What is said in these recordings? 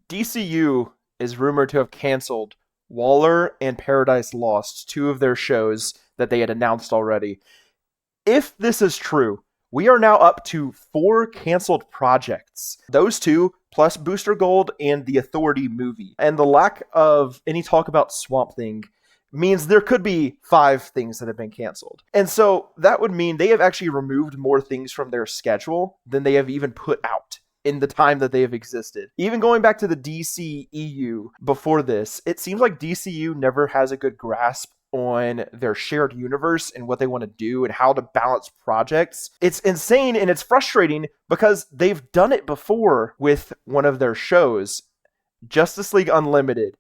DCU is rumored to have canceled Waller and Paradise Lost, two of their shows that they had announced already. If this is true, we are now up to 4 canceled projects. Those two, plus Booster Gold and the Authority movie. And the lack of any talk about Swamp Thing means there could be 5 things that have been canceled. And so that would mean they have actually removed more things from their schedule than they have even put out in the time that they have existed. Even going back to the DCEU before this, it seems like DCU never has a good grasp on their shared universe and what they want to do and how to balance projects. It's insane and it's frustrating because they've done it before with one of their shows, Justice League Unlimited.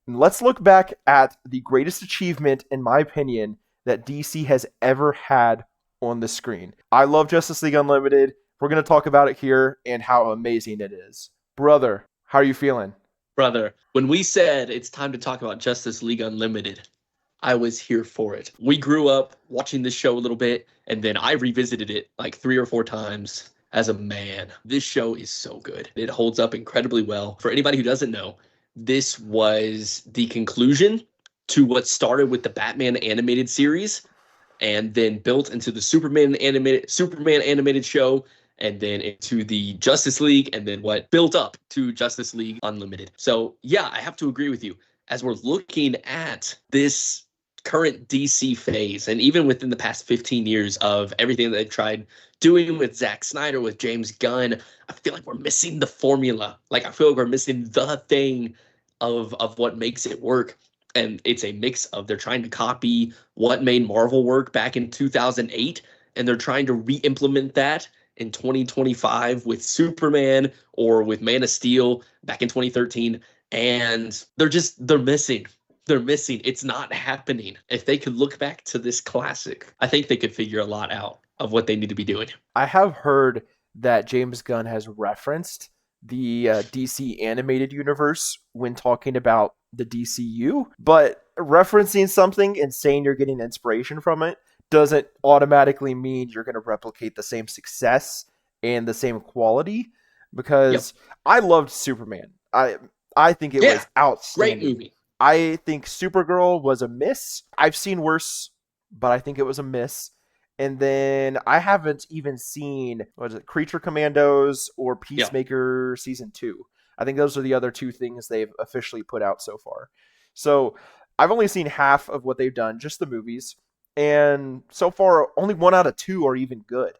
And let's look back at the greatest achievement, in my opinion, that DC has ever had on the screen. I love Justice League Unlimited. We're going to talk about it here and how amazing it is. Brother, how are you feeling? Brother, when we said it's time to talk about Justice League Unlimited, I was here for it. We grew up watching this show a little bit, and then I revisited it like 3 or 4 times as a man. This show is so good. It holds up incredibly well. For anybody who doesn't know, this was the conclusion to what started with the Batman animated series and then built into the Superman animated show, and then into the Justice League, and then what built up to Justice League Unlimited. So yeah, I have to agree with you. As we're looking at this current DC phase, and even within the past 15 years of everything that they've tried doing with Zack Snyder, with James Gunn, I feel like we're missing the formula. Like, I feel like we're missing the thing of what makes it work. And it's a mix of they're trying to copy what made Marvel work back in 2008, and they're trying to re-implement that in 2025 with Superman or with Man of Steel back in 2013. And they're missing. They're missing. It's not happening. If they could look back to this classic, I think they could figure a lot out of what they need to be doing. I have heard that James Gunn has referenced the DC animated universe when talking about the DCU, but referencing something and saying you're getting inspiration from it doesn't automatically mean you're going to replicate the same success and the same quality, because I loved Superman. I think it was outstanding. Great movie. I think Supergirl was a miss. I've seen worse, but I think it was a miss. And then I haven't even seen, Creature Commandos or Peacemaker Season 2. I think those are the other 2 things they've officially put out so far. So I've only seen half of what they've done, just the movies. And so far, only 1 out of 2 are even good.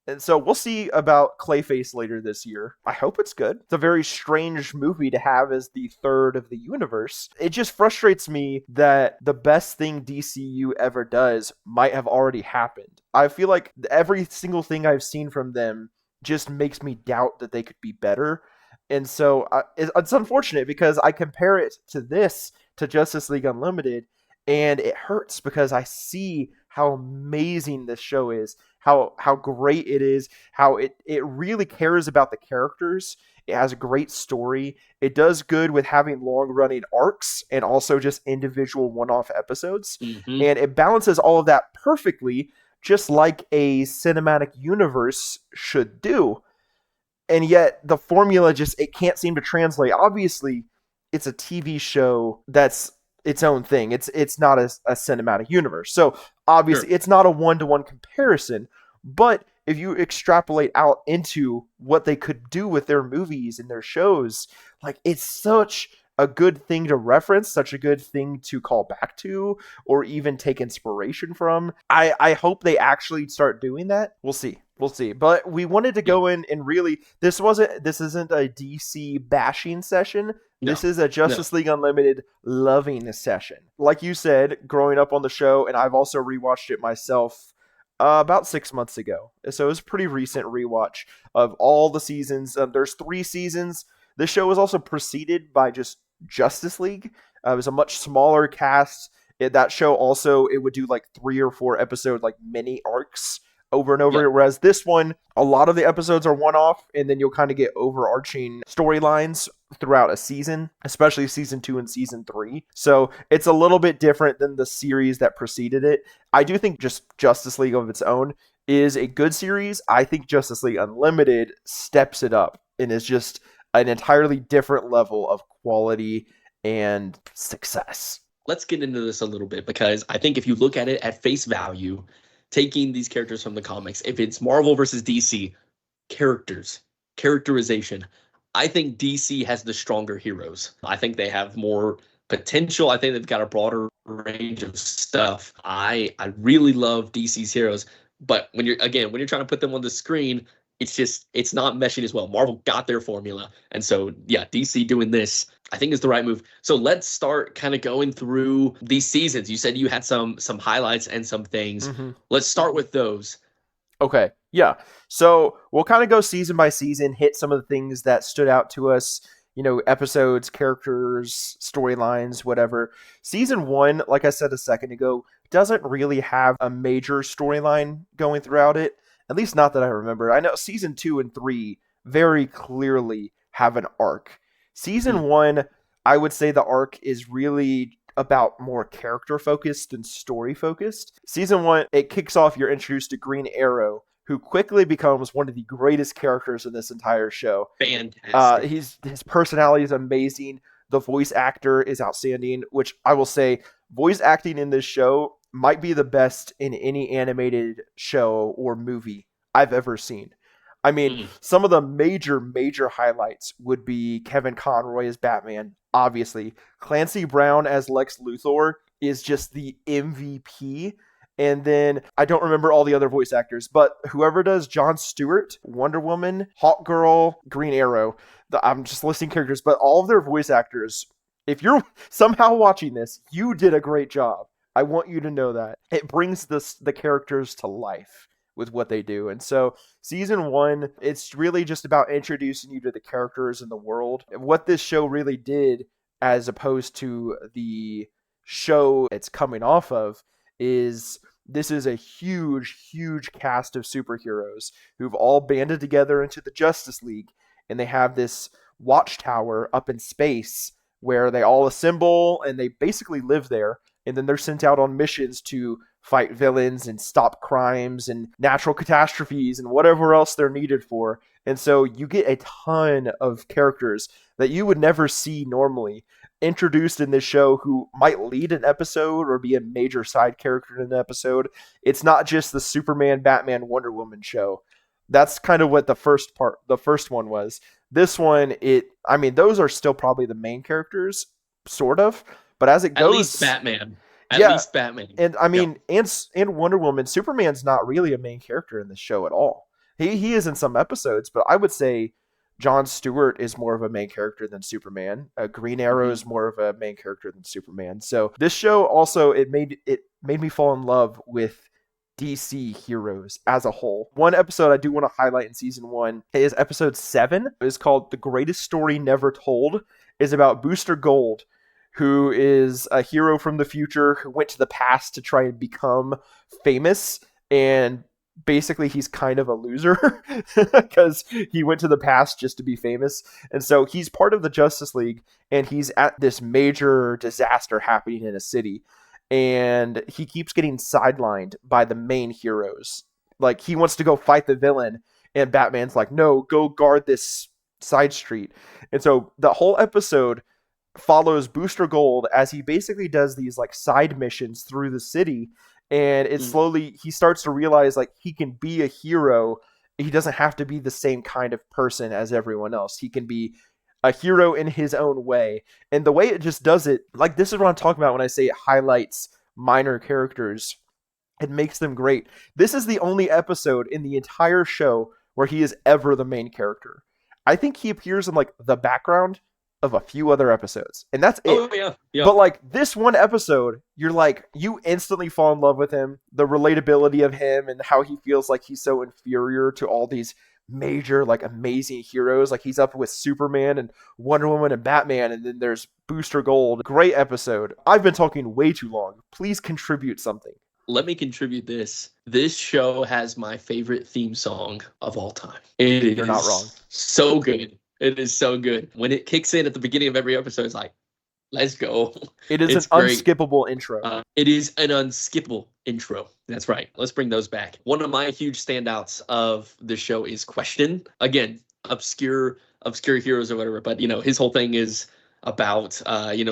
And so we'll see about Clayface later this year. I hope it's good. It's a very strange movie to have as the third of the universe. It just frustrates me that the best thing DCU ever does might have already happened. I feel like every single thing I've seen from them just makes me doubt that they could be better. And so it's unfortunate because I compare it to Justice League Unlimited, and it hurts because I see how amazing this show is, how great it is, how it really cares about the characters. It has a great story. It does good with having long-running arcs and also just individual one-off episodes. Mm-hmm. And it balances all of that perfectly, just like a cinematic universe should do. And yet the formula it can't seem to translate. Obviously, it's a TV show that's its own thing. It's not a cinematic universe. So obviously It's not a one-to-one comparison, but if you extrapolate out into what they could do with their movies and their shows, like, it's such a good thing to reference, such a good thing to call back to, or even take inspiration from. I hope they actually start doing that. We'll see. But we wanted to go in and really, this isn't a DC bashing session. This is a Justice League Unlimited loving session. Like you said, growing up on the show, and I've also rewatched it myself about 6 months ago. So it was a pretty recent rewatch of all the seasons. There's 3 seasons. This show was also preceded by just Justice League. It was a much smaller cast. That show also, it would do like 3 or 4 episode like mini arcs over and over, whereas this one, a lot of the episodes are one-off, and then you'll kind of get overarching storylines throughout a season, especially season 2 and season 3. So it's a little bit different than the series that preceded it. I do think just Justice League of its own is a good series. I think Justice League Unlimited steps it up and is just an entirely different level of quality and success. Let's get into this a little bit, because I think if you look at it at face value, taking these characters from the comics, if it's Marvel versus DC, characterization, I think DC has the stronger heroes. I think they have more potential. I think they've got a broader range of stuff. I really love DC's heroes, but when you're trying to put them on the screen, it's not meshing as well. Marvel got their formula, and so yeah, DC doing this, I think, is the right move. So let's start kind of going through these seasons. You said you had some highlights and some things. Mm-hmm. Let's start with those. Okay, yeah. So we'll kind of go season by season, hit some of the things that stood out to us, episodes, characters, storylines, whatever. Season 1, like I said a second ago, doesn't really have a major storyline going throughout it, at least not that I remember. I know season 2 and 3 very clearly have an arc. Season 1, I would say the arc is really about more character focused than story focused. Season 1, it kicks off, you're introduced to Green Arrow, who quickly becomes one of the greatest characters in this entire show. Fantastic. His personality is amazing. The voice actor is outstanding, which I will say, voice acting in this show might be the best in any animated show or movie I've ever seen. I mean, some of the major highlights would be Kevin Conroy as Batman, obviously. Clancy Brown as Lex Luthor is just the MVP. And then I don't remember all the other voice actors, but whoever does Jon Stewart, Wonder Woman, Hawkgirl, Green Arrow, I'm just listing characters, but all of their voice actors, if you're somehow watching this, you did a great job. I want you to know that. It brings the characters to life with what they do. And so season 1, it's really just about introducing you to the characters in the world. And what this show really did, as opposed to the show it's coming off of, is this is a huge cast of superheroes who've all banded together into the Justice League, and they have this watchtower up in space where they all assemble and they basically live there, and then they're sent out on missions to fight villains and stop crimes and natural catastrophes and whatever else they're needed for. And so you get a ton of characters that you would never see normally introduced in this show, who might lead an episode or be a major side character in an episode. It's not just the Superman, Batman, Wonder Woman show. That's kind of what the first one was. This one, those are still probably the main characters, sort of. But as it goes, at least Batman. At least Batman. And I mean, and Wonder Woman, Superman's not really a main character in this show at all. He is in some episodes, but I would say Jon Stewart is more of a main character than Superman. Green Arrow is more of a main character than Superman. So this show also, it made me fall in love with DC heroes as a whole. One episode I do want to highlight in season 1 is episode 7. It's called The Greatest Story Never Told. It's about Booster Gold, who is a hero from the future who went to the past to try and become famous, and basically he's kind of a loser because he went to the past just to be famous. And so he's part of the Justice League, and he's at this major disaster happening in a city, and he keeps getting sidelined by the main heroes. Like, he wants to go fight the villain, and Batman's like, no, go guard this side street. And so the whole episode follows Booster Gold as he basically does these like side missions through the city, and it slowly, he starts to realize like he can be a hero. He doesn't have to be the same kind of person as everyone else. He can be a hero in his own way. And the way it just does it, like, this is what I'm talking about when I say it highlights minor characters. It makes them great. This is the only episode in the entire show where he is ever the main character. I think he appears in like the background of a few other episodes, and that's it. Oh, yeah. But like this one episode, you're like, you instantly fall in love with him, the relatability of him, and how he feels like he's so inferior to all these major, like, amazing heroes. Like, he's up with Superman and Wonder Woman and Batman, and then there's Booster Gold. Great episode. I've been talking way too long. Please contribute something. Let me contribute this. This show has my favorite theme song of all time. You're not wrong. So good. It is so good. When it kicks in at the beginning of every episode, it's like, let's go. It's an unskippable intro. It is an unskippable intro. That's right. Let's bring those back. One of my huge standouts of the show is Question. Again, obscure obscure heroes or whatever, but his whole thing is about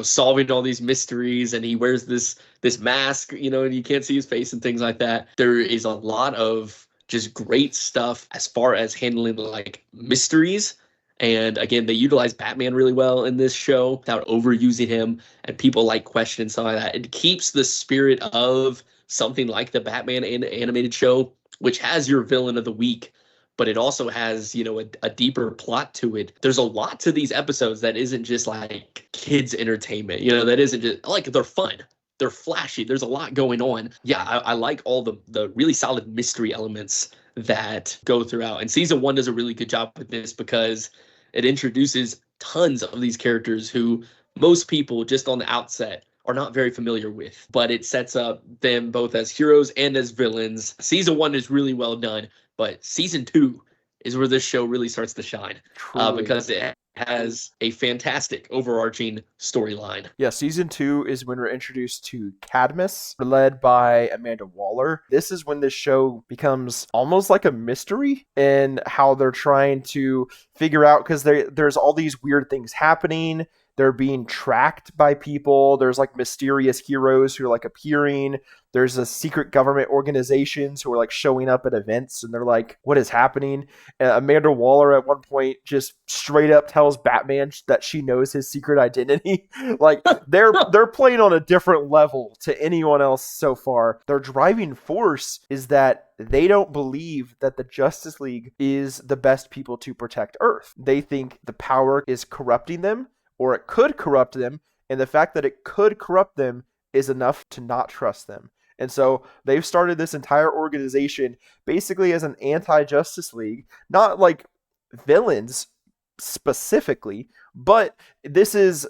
solving all these mysteries, and he wears this mask, and you can't see his face and things like that. There is a lot of just great stuff as far as handling like mysteries. And again, they utilize Batman really well in this show without overusing him, and people like question and stuff like that. It keeps the spirit of something like the Batman animated show, which has your villain of the week, but it also has, a deeper plot to it. There's a lot to these episodes that isn't just like kids entertainment, that isn't just like, they're fun. They're flashy. There's a lot going on. Yeah, I like all the really solid mystery elements that go throughout. And season 1 does a really good job with this because it introduces tons of these characters who most people just on the outset are not very familiar with, but it sets up them both as heroes and as villains. Season 1 is really well done, but season 2 is where this show really starts to shine, because it has a fantastic overarching storyline. Yeah, season 2 is when we're introduced to Cadmus, led by Amanda Waller. This is when this show becomes almost like a mystery in how they're trying to figure out, because there's all these weird things happening. They're being tracked by people. There's like mysterious heroes who are like appearing. There's a secret government organizations who are like showing up at events, and they're like, what is happening? Amanda Waller at one point just straight up tells Batman that she knows his secret identity. Like they're playing on a different level to anyone else so far. Their driving force is that they don't believe that the Justice League is the best people to protect Earth. They think the power is corrupting them, or it could corrupt them, and the fact that it could corrupt them is enough to not trust them. And so they've started this entire organization basically as an anti-Justice League, not like villains specifically, but this is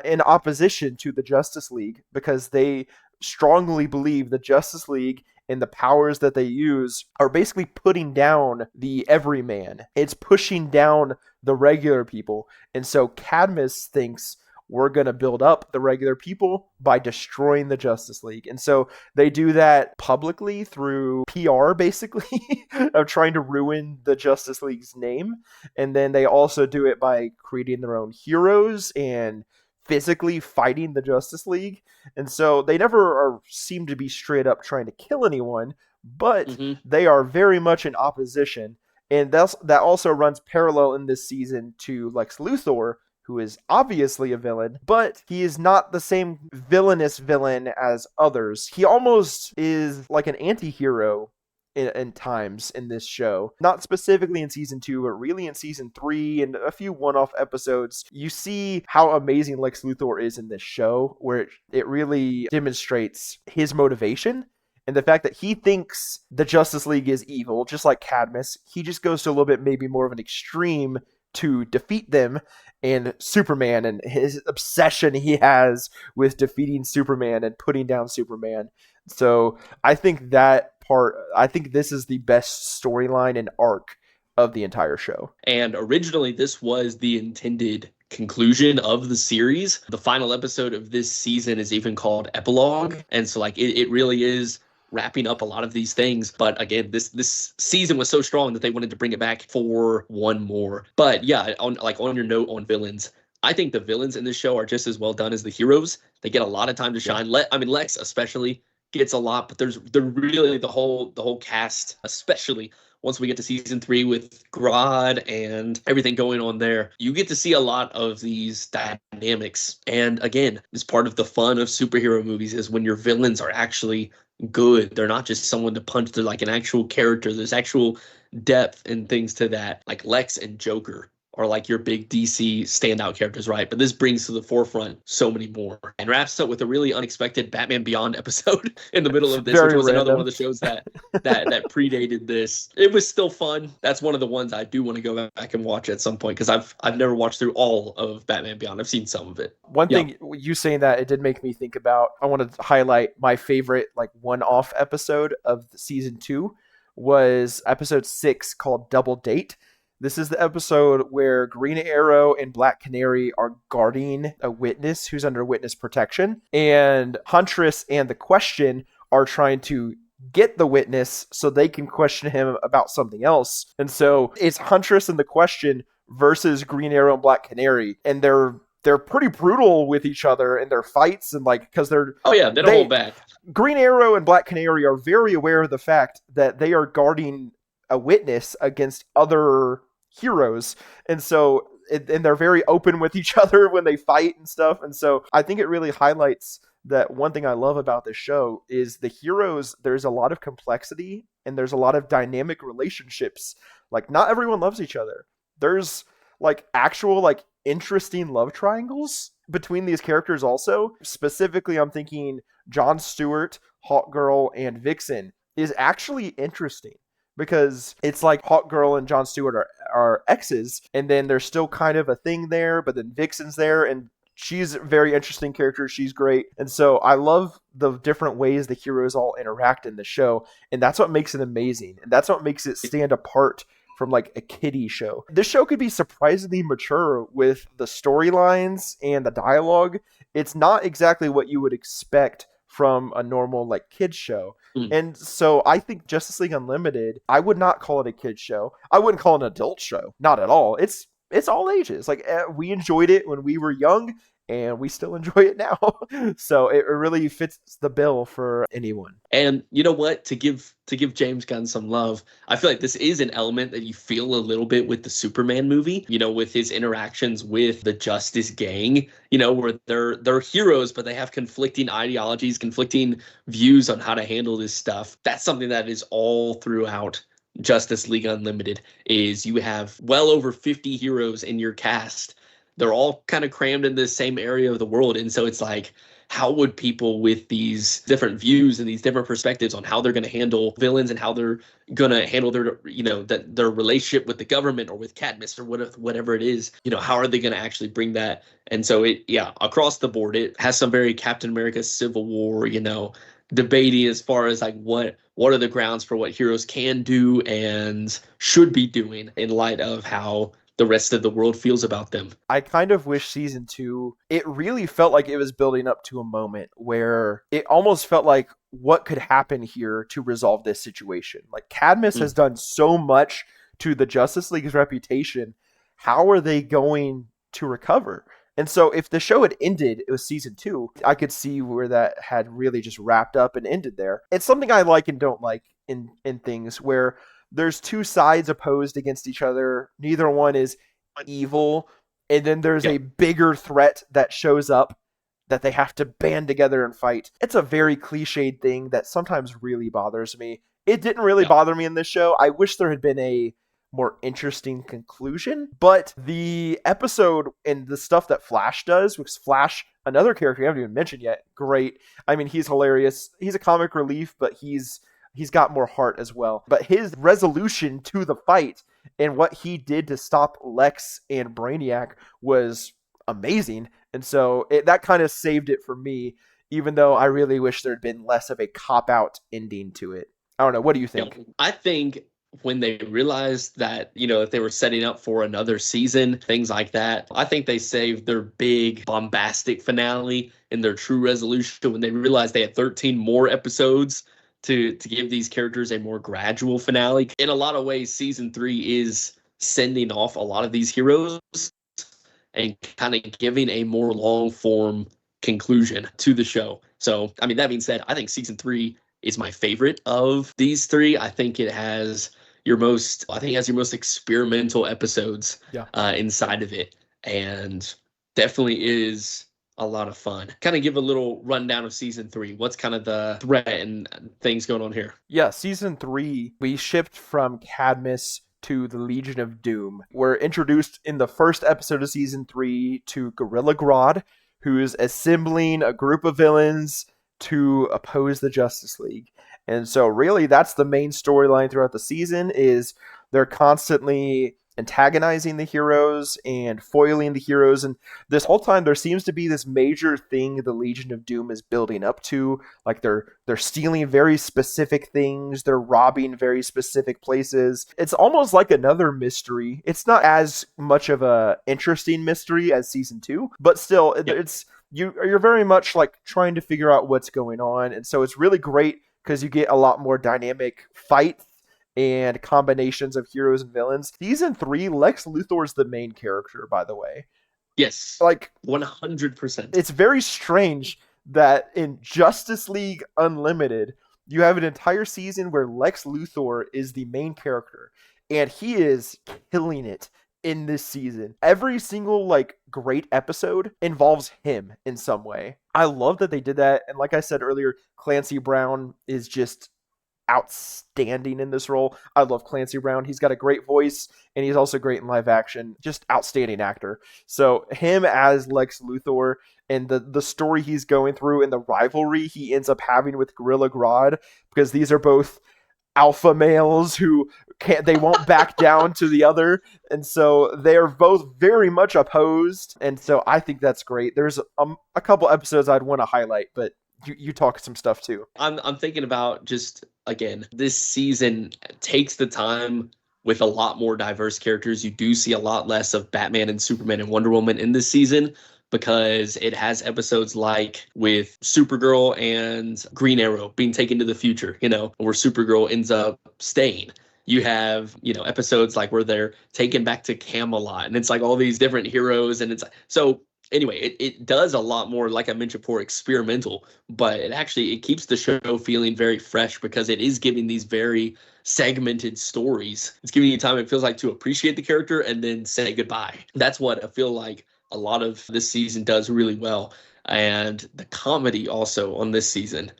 in opposition to the Justice League, because they strongly believe the Justice League and the powers that they use are basically putting down the everyman. It's pushing down the regular people. And so Cadmus thinks we're going to build up the regular people by destroying the Justice League. And so they do that publicly through PR, basically, of trying to ruin the Justice League's name. And then they also do it by creating their own heroes and physically fighting the Justice League. And so they never seem to be straight up trying to kill anyone, but they are very much in opposition. And that also runs parallel in this season to Lex Luthor, who is obviously a villain, but he is not the same villainous villain as others. He almost is like an anti-hero in times in this show. Not specifically in season 2, but really in season 3 and a few one-off episodes. You see how amazing Lex Luthor is in this show, where it really demonstrates his motivation and the fact that he thinks the Justice League is evil, just like Cadmus. He just goes to a little bit maybe more of an extreme to defeat them, and Superman and his obsession he has with defeating Superman and putting down Superman. So I think this is the best storyline and arc of the entire show. And originally this was the intended conclusion of the series. The final episode of this season is even called Epilogue. And so like it really is wrapping up a lot of these things. But again, this season was so strong that they wanted to bring it back for one more. But yeah, on your note on villains, I think the villains in this show are just as well done as the heroes. They get a lot of time to shine. Lex especially gets a lot, but they're really the whole cast, especially once we get to season 3 with Grodd and everything going on there. You get to see a lot of these dynamics. And again, it's part of the fun of superhero movies is when your villains are actually good. They're not just someone to punch. They're like an actual character. There's actual depth and things to that. Like Lex and Joker are like your big DC standout characters, right? But this brings to the forefront so many more, and wraps up with a really unexpected Batman Beyond episode in the middle of this, which was another one of the shows that predated this. It was still fun. That's one of the ones I do want to go back and watch at some point, because I've never watched through all of Batman Beyond. I've seen some of it. One thing you saying that, it did make me think about, I wanted to highlight my favorite like one-off episode of season 2 was episode 6 called Double Date. This is the episode where Green Arrow and Black Canary are guarding a witness who's under witness protection. And Huntress and the Question are trying to get the witness so they can question him about something else. And so it's Huntress and the Question versus Green Arrow and Black Canary, and they're pretty brutal with each other in their fights, and like because Oh yeah, they don't hold they back. Green Arrow and Black Canary are very aware of the fact that they are guarding a witness against other heroes, and so and they're very open with each other when they fight and stuff. And so I think it really highlights that one thing I love about this show is the heroes. There's a lot of complexity and there's a lot of dynamic relationships. Like not everyone loves each other. There's like actual like interesting love triangles between these characters also. Specifically, I'm thinking Jon Stewart, Hawkgirl, and Vixen is actually interesting because it's like Hawkgirl and Jon Stewart are exes, and then there's still kind of a thing there, but then Vixen's there, and she's a very interesting character. She's great. And so I love the different ways the heroes all interact in the show, and that's what makes it amazing, and that's what makes it stand apart from like a kiddie show. This show could be surprisingly mature with the storylines and the dialogue. It's not exactly what you would expect from a normal like kids show. Mm. And so I think Justice League Unlimited, I would not call it a kids show. I wouldn't call it an adult show. Not at all. It's all ages. Like we enjoyed it when we were young and we still enjoy it now. So it really fits the bill for anyone. And you know what? To give James Gunn some love, I feel like this is an element that you feel a little bit with the Superman movie, you know, with his interactions with the Justice Gang, you know, where they're heroes, but they have conflicting ideologies, conflicting views on how to handle this stuff. That's something that is all throughout Justice League Unlimited. Is you have well over 50 heroes in your cast. They're all kind of crammed in the same area of the world. And so it's like, how would people with these different views and these different perspectives on how they're going to handle villains and how they're going to handle their, you know, their relationship with the government or with Cadmus or whatever it is, you know, how are they going to actually bring that? And so across the board, it has some very Captain America Civil War, you know, debating as far as like what are the grounds for what heroes can do and should be doing in light of how the rest of the world feels about them. I kind of wish season 2, it really felt like it was building up to a moment where it almost felt like what could happen here to resolve this situation. Like Cadmus has done so much to the Justice League's reputation. How are they going to recover? And so if the show had ended, it was season 2, I could see where that had really just wrapped up and ended there. It's something I like and don't like in things where there's two sides opposed against each other. Neither one is evil. And then there's a bigger threat that shows up that they have to band together and fight. It's a very cliched thing that sometimes really bothers me. It didn't really bother me in this show. I wish there had been a more interesting conclusion. But the episode and the stuff that Flash does, which Flash, another character we haven't even mentioned yet, great. I mean, he's hilarious. He's a comic relief, but he's got more heart as well. But his resolution to the fight and what he did to stop Lex and Brainiac was amazing. And so that kind of saved it for me, even though I really wish there had been less of a cop-out ending to it. I don't know. What do you think? I think when they realized that, you know, if they were setting up for another season, things like that, I think they saved their big bombastic finale and their true resolution when they realized they had 13 more episodes to give these characters a more gradual finale. In a lot of ways, season 3 is sending off a lot of these heroes and kind of giving a more long form conclusion to the show. So, I mean, that being said, I think season 3 is my favorite of these 3. I think it has your most experimental episodes inside of it, and definitely is a lot of fun. Kind of give a little rundown of season 3. What's kind of the threat and things going on here? Yeah, season 3, we shipped from Cadmus to the Legion of Doom. We're introduced in the first episode of season 3 to Gorilla Grodd, who's assembling a group of villains to oppose the Justice League. And so really that's the main storyline throughout the season, is they're constantly antagonizing the heroes and foiling the heroes. And this whole time there seems to be this major thing the Legion of Doom is building up to. Like they're stealing very specific things, they're robbing very specific places. It's almost like another mystery. It's not as much of a interesting mystery as season 2, but still it's you're very much like trying to figure out what's going on. And so it's really great because you get a lot more dynamic fight and combinations of heroes and villains. Season 3, Lex Luthor's the main character, by the way. Yes, Like, 100%. it's very strange that in Justice League Unlimited, you have an entire season where Lex Luthor is the main character, and he is killing it in this season. Every single like great episode involves him in some way. I love that they did that, and like I said earlier, Clancy Brown is just outstanding in this role. I love Clancy Brown. He's got a great voice and he's also great in live action. Just outstanding actor. So him as Lex Luthor and the story he's going through and the rivalry he ends up having with Gorilla Grodd, because these are both alpha males who they won't back down to the other, and so they are both very much opposed, and so I think that's great. There's a couple episodes I'd want to highlight, but you talk some stuff too. I'm thinking about just, again, this season takes the time with a lot more diverse characters. You do see a lot less of Batman and Superman and Wonder Woman in this season because it has episodes like with Supergirl and Green Arrow being taken to the future, where Supergirl ends up staying. You have, episodes like where they're taken back to Camelot, and it's like all these different heroes, and it's so anyway, it does a lot more, like I mentioned before, experimental, but it keeps the show feeling very fresh because it is giving these very segmented stories. It's giving you time, it feels like, to appreciate the character and then say goodbye. That's what I feel like a lot of this season does really well. And the comedy also on this season,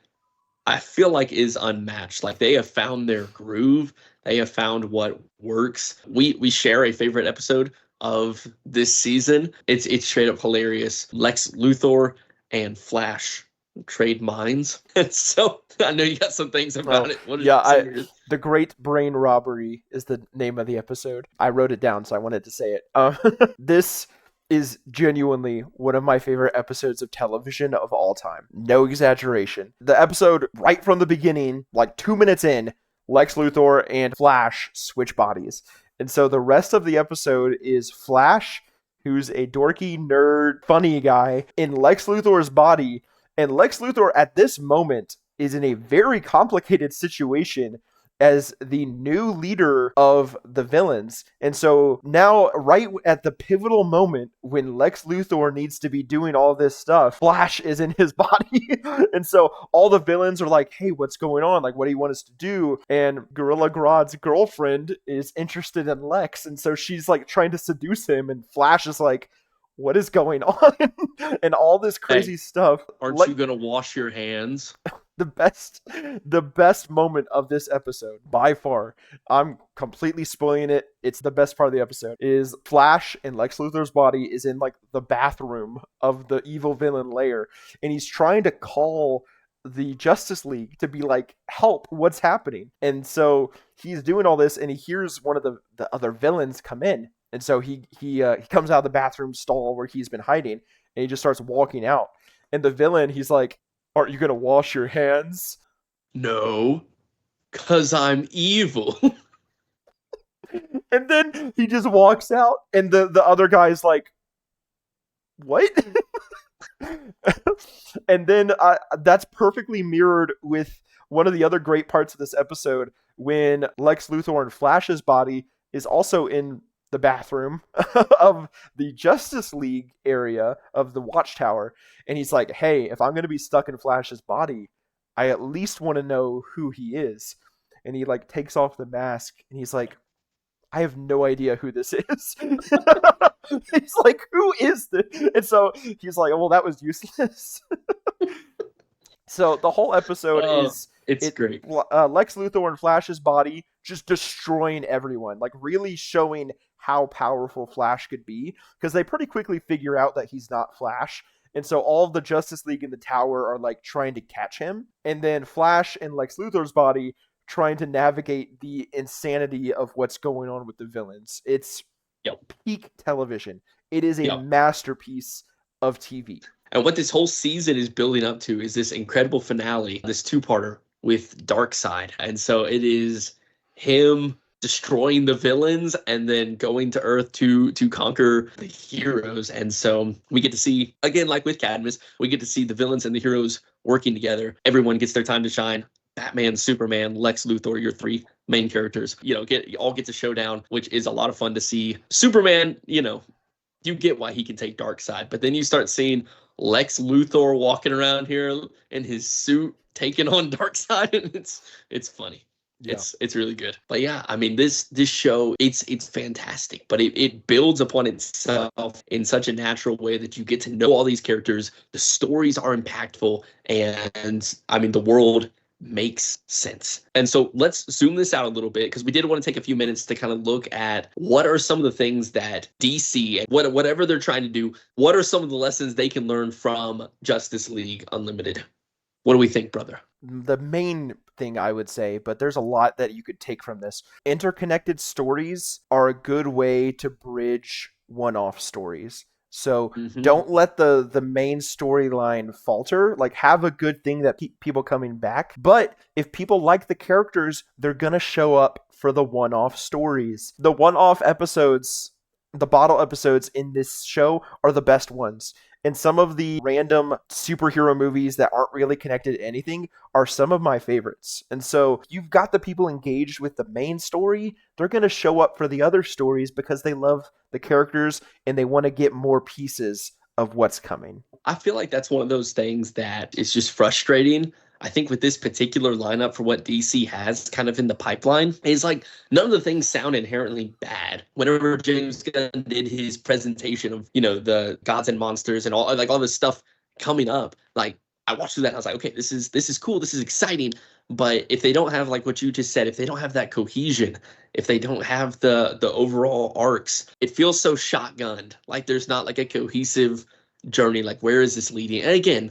I feel like, is unmatched. Like, they have found their groove. They have found what works. We share a favorite episode of this season. It's straight up hilarious. Lex Luthor and Flash trade minds. And so I know you got some things about it. What The Great Brain Robbery is the name of the episode. I wrote it down, so I wanted to say it. This is genuinely one of my favorite episodes of television of all time. No exaggeration. The episode, right from the beginning, like 2 minutes in, Lex Luthor and Flash switch bodies. And so the rest of the episode is Flash, who's a dorky, nerd, funny guy, in Lex Luthor's body. And Lex Luthor at this moment is in a very complicated situation as the new leader of the villains. And so now, right at the pivotal moment when Lex Luthor needs to be doing all this stuff, Flash is in his body. And so all the villains are like, hey, what's going on? Like, what do you want us to do? And Gorilla Grodd's girlfriend is interested in Lex. And so she's like trying to seduce him. And Flash is like, what is going on? And all this crazy stuff. Aren't you going to wash your hands? The best moment of this episode by far, I'm completely spoiling it, it's the best part of the episode, is Flash in Lex Luthor's body is in like the bathroom of the evil villain lair, and he's trying to call the Justice League to be like, help, what's happening? And so he's doing all this and he hears one of the other villains come in, and so he comes out of the bathroom stall where he's been hiding, and he just starts walking out, and the villain, he's like, aren't you going to wash your hands? No, because I'm evil. And then he just walks out, and the other guy's like, what? And then that's perfectly mirrored with one of the other great parts of this episode when Lex Luthor and Flash's body is also in the bathroom of the Justice League area of the Watchtower, and he's like, hey, if I'm going to be stuck in Flash's body, I at least want to know who he is. And he like takes off the mask and he's like, I have no idea who this is. He's like, who is this? And so he's like, well, that was useless. So the whole episode it's great. Lex Luthor and Flash's body just destroying everyone, like really showing how powerful Flash could be, because they pretty quickly figure out that he's not Flash. And so all of the Justice League in the tower are like trying to catch him. And then Flash and Lex Luthor's body trying to navigate the insanity of what's going on with the villains. It's peak television. It is a masterpiece of TV. And what this whole season is building up to is this incredible finale, this two-parter with Darkseid. And so it is him destroying the villains and then going to Earth to conquer the heroes. And so we get to see, again, like with Cadmus, we get to see the villains and the heroes working together. Everyone gets their time to shine. Batman, Superman, Lex Luthor, your three main characters, all get to showdown, which is a lot of fun to see. Superman, you get why he can take Darkseid, but then you start seeing Lex Luthor walking around here in his suit taking on Darkseid, and it's funny. Yeah. It's really good. But yeah, I mean this show, it's fantastic, but it builds upon itself in such a natural way that you get to know all these characters. The stories are impactful, and I mean the world makes sense. And so let's zoom this out a little bit, because we did want to take a few minutes to kind of look at what are some of the things that DC and whatever they're trying to do, what are some of the lessons they can learn from Justice League Unlimited. What do we think, brother? The main thing I would say, but there's a lot that you could take from this. Interconnected stories are a good way to bridge one-off stories. So don't let the main storyline falter. Like, have a good thing that keep people coming back. But if people like the characters, they're gonna show up for the one-off stories. The one-off episodes, the bottle episodes in this show are the best ones. And some of the random superhero movies that aren't really connected to anything are some of my favorites. And so you've got the people engaged with the main story. They're going to show up for the other stories because they love the characters and they want to get more pieces of what's coming. I feel like that's one of those things that is just frustrating. I think with this particular lineup for what DC has kind of in the pipeline is like none of the things sound inherently bad. Whenever James Gunn did his presentation of, the gods and monsters and all this stuff coming up, like I watched through that and I was like, okay, this is cool. This is exciting. But if they don't have, like what you just said, if they don't have that cohesion, if they don't have the overall arcs, it feels so shotgunned. Like there's not like a cohesive journey. Like, where is this leading? And again,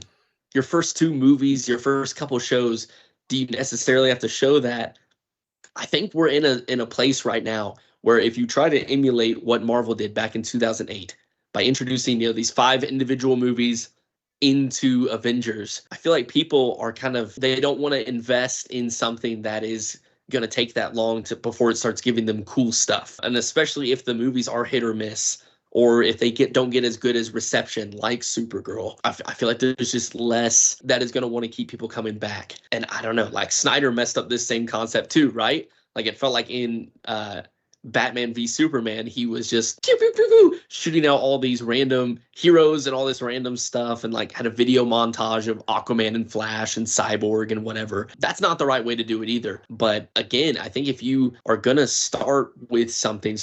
your first two movies, your first couple shows, do you necessarily have to show that? I think we're in a place right now where if you try to emulate what Marvel did back in 2008 by introducing, these 5 individual movies into Avengers, I feel like people are they don't want to invest in something that is going to take that long before it starts giving them cool stuff. And especially if the movies are hit or miss, or if they don't get as good as reception like Supergirl, I feel like there's just less that is going to want to keep people coming back. And I don't know, like Snyder messed up this same concept too, right? Like it felt like in Batman v Superman, he was just pew, pew, pew, pew, shooting out all these random heroes and all this random stuff, and like had a video montage of Aquaman and Flash and Cyborg and whatever. That's not the right way to do it either. But again, I think if you are going to start with something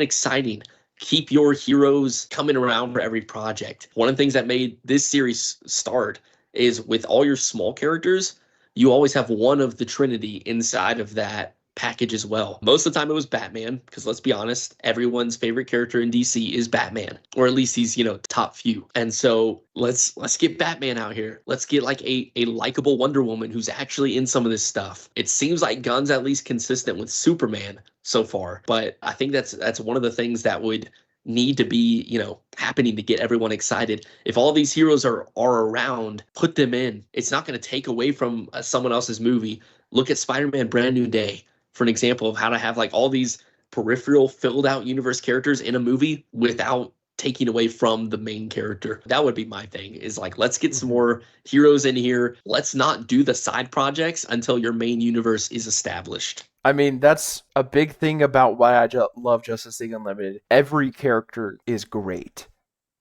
exciting. Keep your heroes coming around for every project. One of the things that made this series start is with all your small characters, you always have one of the Trinity inside of that package as well. Most of the time it was Batman, because let's be honest, everyone's favorite character in DC is Batman, or at least he's, top few. And so let's get Batman out here. Let's get like a likable Wonder Woman who's actually in some of this stuff. It seems like Gunn's at least consistent with Superman so far, but I think that's one of the things that would need to be, happening to get everyone excited. If all these heroes are around, put them in. It's not going to take away from someone else's movie. Look at Spider-Man Brand New Day for an example of how to have like all these peripheral filled out universe characters in a movie without taking away from the main character. That would be my thing, is like, let's get some more heroes in here. Let's not do the side projects until your main universe is established. I mean, that's a big thing about why I love Justice League Unlimited. Every character is great.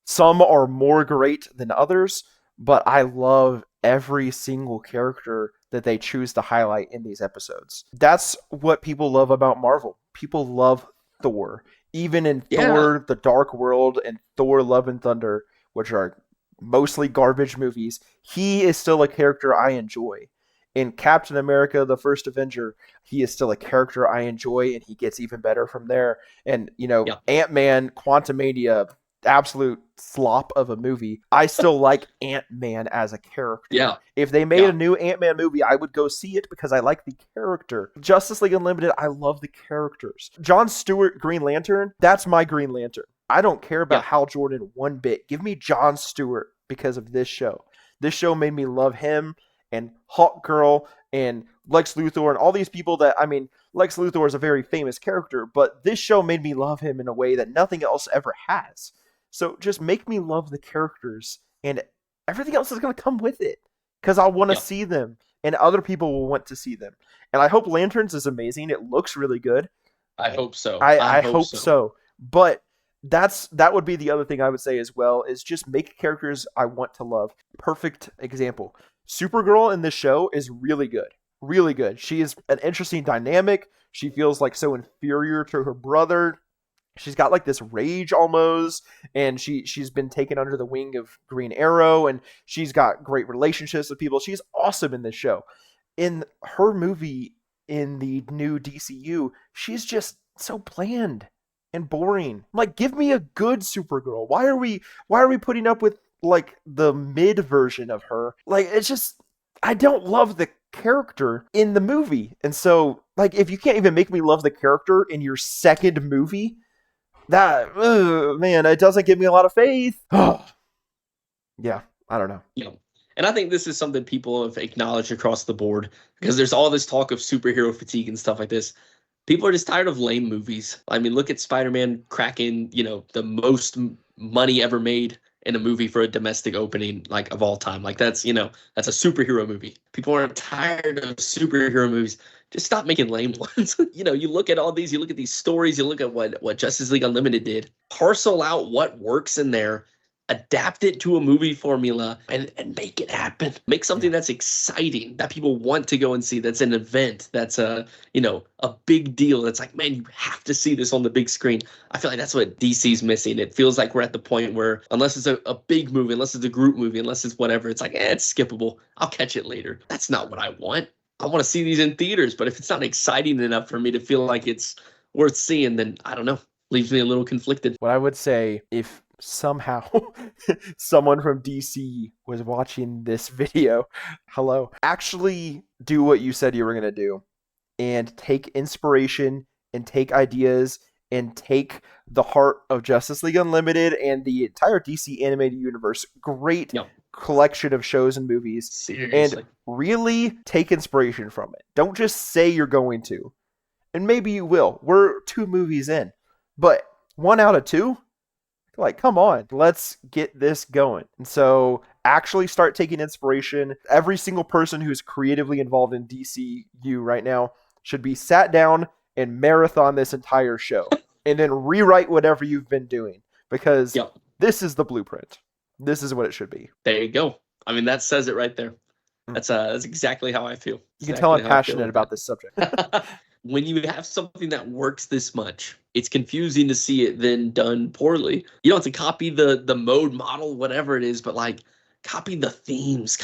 Some are more great than others, but I love every single character that they choose to highlight in these episodes. That's what people love about Marvel. People love Thor. Even in Thor, The Dark World, and Thor, Love and Thunder, which are mostly garbage movies, he is still a character I enjoy. In Captain America, the First Avenger, he is still a character I enjoy, and he gets even better from there. And, Ant-Man, Quantumania, absolute slop of a movie. I still like Ant-Man as a character. Yeah. If they made a new Ant-Man movie, I would go see it because I like the character. Justice League Unlimited, I love the characters. Jon Stewart, Green Lantern, that's my Green Lantern. I don't care about Hal Jordan one bit. Give me Jon Stewart because of this show. This show made me love him and Hawkgirl and Lex Luthor and all these people that, Lex Luthor is a very famous character, but this show made me love him in a way that nothing else ever has. So just make me love the characters, and everything else is going to come with it, because I want to see them and other people will want to see them. And I hope Lanterns is amazing. It looks really good. I hope so. I I hope hope so. so. But that would be the other thing I would say as well, is just make characters I want to love. Perfect example. Supergirl in this show is really good. Really good. She is an interesting dynamic. She feels like so inferior to her brother. She's got like this rage almost, and she's been taken under the wing of Green Arrow, and she's got great relationships with people. She's awesome in this show. In her movie in the new DCU, she's just so bland and boring. Like, give me a good Supergirl. Why are we putting up with like the mid version of her? Like, it's just, I don't love the character in the movie. And so, like, if you can't even make me love the character in your second movie, that man, it doesn't give me a lot of faith. Yeah, I don't know. You know, and I think this is something people have acknowledged across the board because there's all this talk of superhero fatigue and stuff like this. People are just tired of lame movies. I mean, look at Spider-Man cracking, the most money ever made in a movie for a domestic opening, like, of all time. Like, that's a superhero movie. People are tired of superhero movies. Just stop making lame ones. You look at all these, you look at these stories, you look at what Justice League Unlimited did. Parcel out what works in there, adapt it to a movie formula, and make it happen. Make something that's exciting, that people want to go and see, that's an event, that's a big deal. That's like, man, you have to see this on the big screen. I feel like that's what DC's missing. It feels like we're at the point where unless it's a big movie, unless it's a group movie, unless it's whatever, it's like, it's skippable. I'll catch it later. That's not what I want. I want to see these in theaters, but if it's not exciting enough for me to feel like it's worth seeing, then I don't know. Leaves me a little conflicted. What I would say, if somehow someone from DC was watching this video, hello, actually do what you said you were going to do and take inspiration and take ideas and take the heart of Justice League Unlimited and the entire DC animated universe. Great collection of shows and movies. Seriously. And really take inspiration from it. Don't just say you're going to. And maybe you will. We're 2 movies in. But 1 out of 2? Like, come on, let's get this going. And so actually start taking inspiration. Every single person who's creatively involved in DCU right now should be sat down and marathon this entire show and then rewrite whatever you've been doing, because this is the blueprint. This is what it should be. There you go. I mean, that says it right there. That's exactly how I feel. You can tell I'm passionate about this subject. When you have something that works this much, it's confusing to see it then done poorly. You don't have to copy the mode model, whatever it is, but like, copy the themes,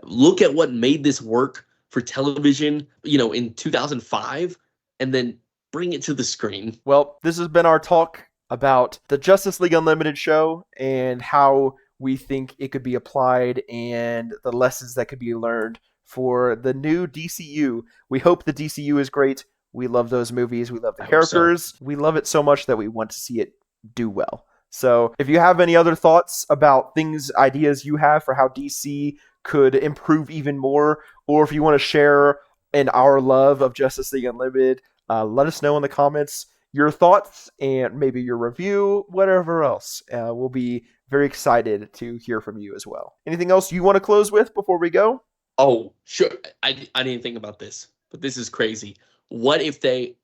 look at what made this work for television, in 2005, and then bring it to the screen. Well, this has been our talk about the Justice League Unlimited show and how we think it could be applied and the lessons that could be learned for the new DCU. We hope the DCU is great. We love those movies. We love the characters. So. We love it so much that we want to see it do well. So if you have any other thoughts about things, ideas you have for how DC could improve even more, or if you want to share in our love of Justice League Unlimited, let us know in the comments your thoughts and maybe your review, whatever else. We'll be very excited to hear from you as well. Anything else you want to close with before we go? Oh, sure. I didn't think about this, but this is crazy. What if they